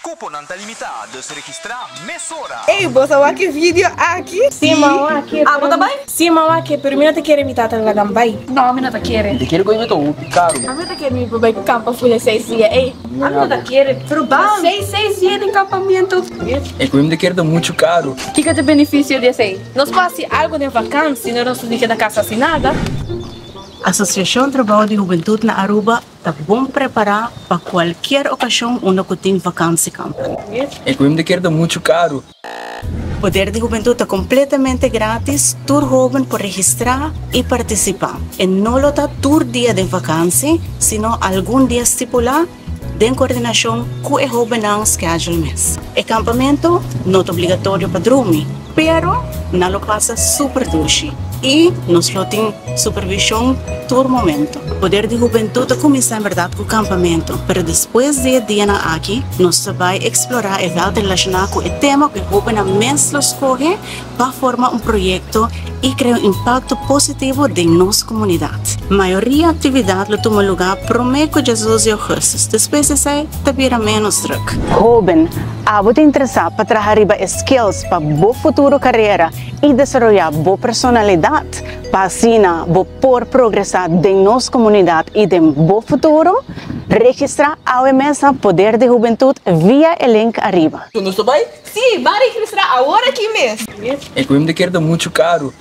Cupom não está limitado, se registrar mesora. Ei, você vai que vídeo aqui? Sim, mamãe, aqui. Ah, você também? Sim, mamãe, aqui. Pero eu não te quero imitar a gambay. Não, a minha não quer. Te quiero que invito un caro. A minha te quero me para o campo fulha 6 dias. Ei, a minha não quer. Pero bom. 6 dias de acampamento. É que eu te quero muito caro. O que é o benefício desse aí? Nós passamos algo de vacância e não fica da casa assinada. A Associação Trabalho de Juventude na Aruba está bom preparada para qualquer ocasião onde tem vacância campo. É que eu te quero muito caro. Poder de Juventude está completamente grátis, todo jovem pode registrar e participar. E não lota todo dia de vacância, sino algum dia estipulado de coordenação com o jovem no schedule mês. O acampamento não é obrigatório para dormir, pero não lo passa super duche. E nós temos supervisão todo momento. O Poder de Juventude começa em verdade com o acampamento, mas depois de dia aqui, nós vamos explorar e vai relacionar com o tema que o jovem mesmo escolhe para formar projeto e criar impacto positivo em nossa comunidade. A maioria da atividade toma lugar prometo de 12 de agosto, depois de sair, vira menos druk. Jovem, você interessado para trabalhar skills para boa futuro carreira e desenvolver boa personalidade, para assim poder progressar em nossa comunidade e em bom futuro, registrar a mesa Poder de Juventude via o link arriba. Tu não está bem? Sim, vai registrar agora aqui mesmo. É que eu te quero muito caro.